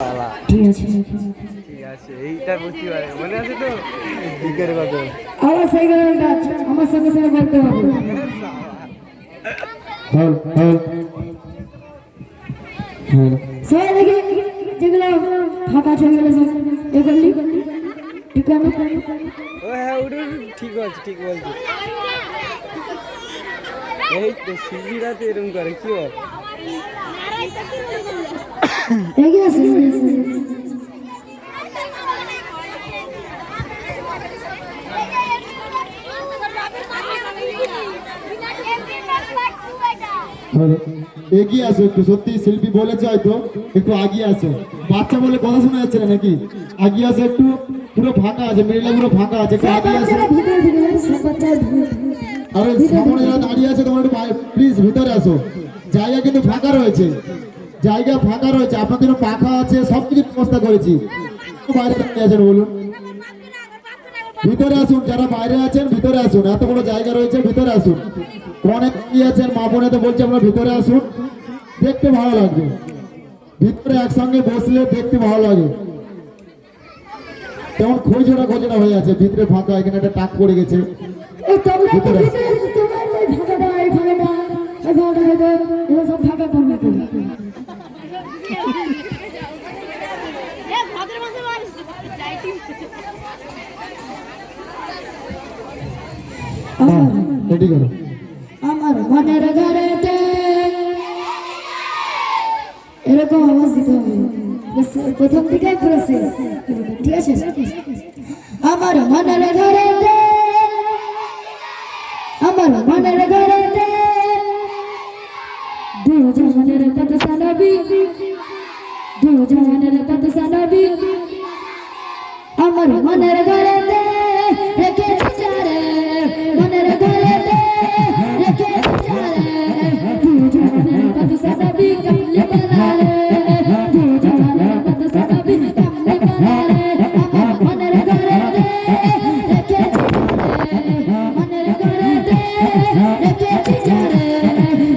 ঠিক আছে ঠিক আছে, এইটা বুঝতে পারে মনে আছে তো দিকের কথা। আবার সেই গানটা আমার সঙ্গে সঙ্গে বলতে হবে। সবাই দেখি যেগুলো ফাঁকা আছে ওগুলো এগুলি ঠিক আছে। ও হ্যাঁ, ওটা ঠিক বলছি, ঠিক বলছি। এই তো শিবিরাতে এরকম করে কি বল এগিয়ে আসে এগিয়ে আসো একটু, সত্যি শিল্পী বলেছে হয়তো একটু আগিয়ে আসো। বাচ্চা বলে কথা শোনা যাচ্ছে না নাকি? আগিয়ে আসো একটু, পুরো ফাঁকা আছে, মিডিলটা পুরো ফাঁকা আছে, একটু আগিয়ে আসো। আরে সামনে যারা দাঁড়িয়ে আছে তোমার একটু প্লিজ ভিতরে আসো, জায়গা কিন্তু ফাঁকা রয়েছে, জায়গা ফাঁকা রয়েছে, আপনার জন্য পাখা আছে, সব কিছু ব্যবস্থা করেছি। বাইরে দাঁড়িয়ে আছেন বলুন, ভিতরে আসুন, যারা বাইরে আছেন ভিতরে আসুন, এত বড় জায়গা রয়েছে, ভিতরে আসুন। অনেক কি আছেন মা বোনে তো বলছে আপনারা ভিতরে আসুন, দেখতে ভালো লাগবে, ভিতরে একসঙ্গে বসলে দেখতে ভালো লাগে। তেমন খোঁজোটা খোঁজোটা হয়ে আছে, ভিতরে ফাঁকা, এখানে একটা টাক পড়ে গেছে। ভিতরে রেডি করো। আমার মনের ঘরেতে এরকম আওয়াজ দিতে হবে প্রথম থেকে পুরো শেষ, ঠিক আছে? আমার মনের ঘরেতে, আমার মনের ঘরেতে দু জাহানের কত সানবী, দু জাহানের কত সানবী আমার মনের ঘরেতে রেখেছি যারে, মনের ঘরেতে রেখেছি যারে, দু জাহানের কত সানবী কামলি বানারে, দু জাহানের কত সানবী কামলি বানারে। আমার মনের ঘরেতে রেখেছি যারে, মনের ঘরেতে রেখেছি যারে,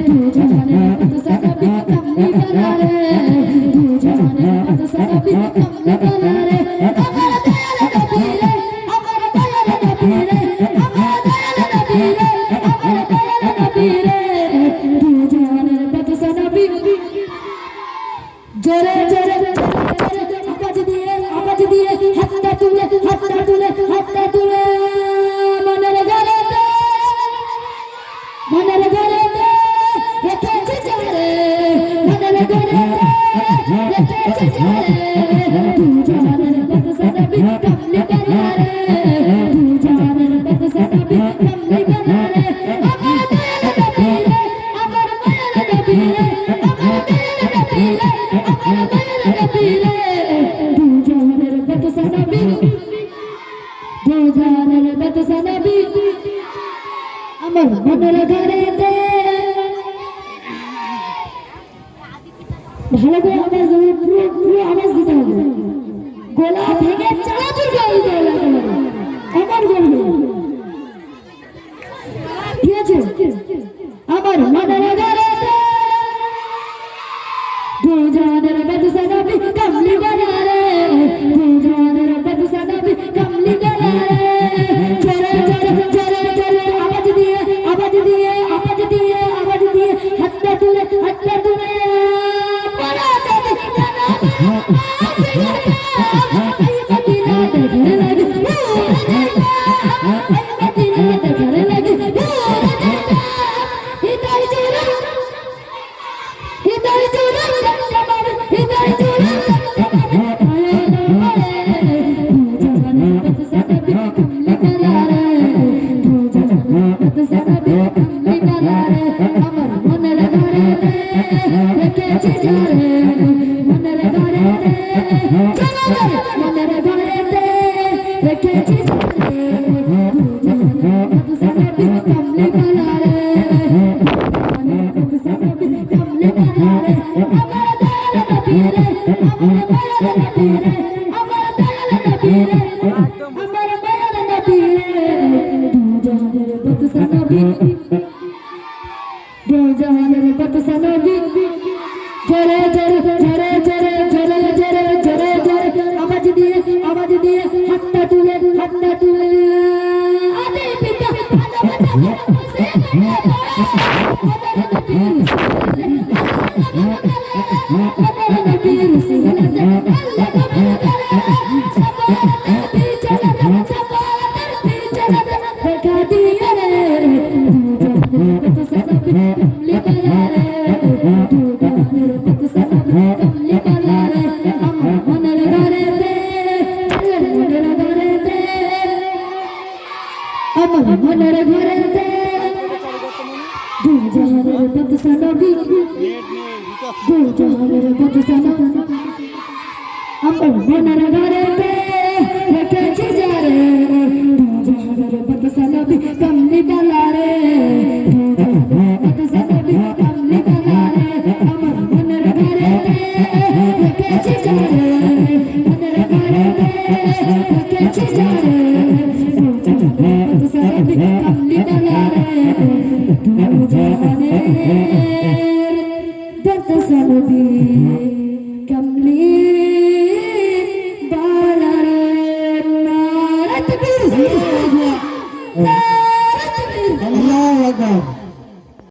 দু জাহানের কত সানবী কামলি বানারে, দু জাহানের কত সানবী কামলি বানারে। জোরে জোরে আওয়াজ দিয়ে হাতটা তুলে, হাতটা তুলে, হাতটা তুলে মনের ঘরেতে, মনের ঘরেতে রেখেছি যারে, মনের ঘরেতে রেখেছি যারে, দু জাহানের কত সানবী কামলি বানারে, দু জাহানের কত সানবী কামলি বানারে। আমার দয়াল নবী রে, আমার মায়ার নবী রে, আমার দয়াল নবী রে, আমার মায়ার নবী রে, দু জাহানের কত সানবী, দু জাহানের কত সানবী আমার মনের ঘরেতে। ভালো করে আওয়াজ দেবে, পুরো পুরো আওয়াজ দিতে হবে, গলা ভেঙে চালাচুর করতে হবে আমার বলবে, ঠিক আছে? আমার মনের ঘরেতে দু জাহানের কত সানবী কামলি বানারে, দু জাহানের কত সানবী কামলি বানারে। জোরে জোরে জোরে জোরে আওয়াজ দিয়ে, আওয়াজ দিয়ে, আওয়াজ দিয়ে, আওয়াজ দিয়ে হাতটা তুলে, হাতটা তুলে পড়া যাবে জানা মদিনা দেখে লাগে, মদিনা দেখে লাগে, হৃদয় জোড়া, হৃদয় জোড়া, হৃদয় জোড়া जरे जरे जरे जरे जरे जरे আমার মনের ঘরেতে দু জাহানের বাদশা নবী দু জাহানের বাদশা নবী আমার মনের ঘরেতে রেখেছি যারে দু জাহানের বাদশা নবী কমলি বালা রে দু জাহানের বাদশা নবী কমলি বালা রে আমার মনের ঘরেতে রেখেছি যারে মনের ঘরেতে রেখেছি যারে কমলি বালা রে দু জাহানের বাদশা নবী কমলি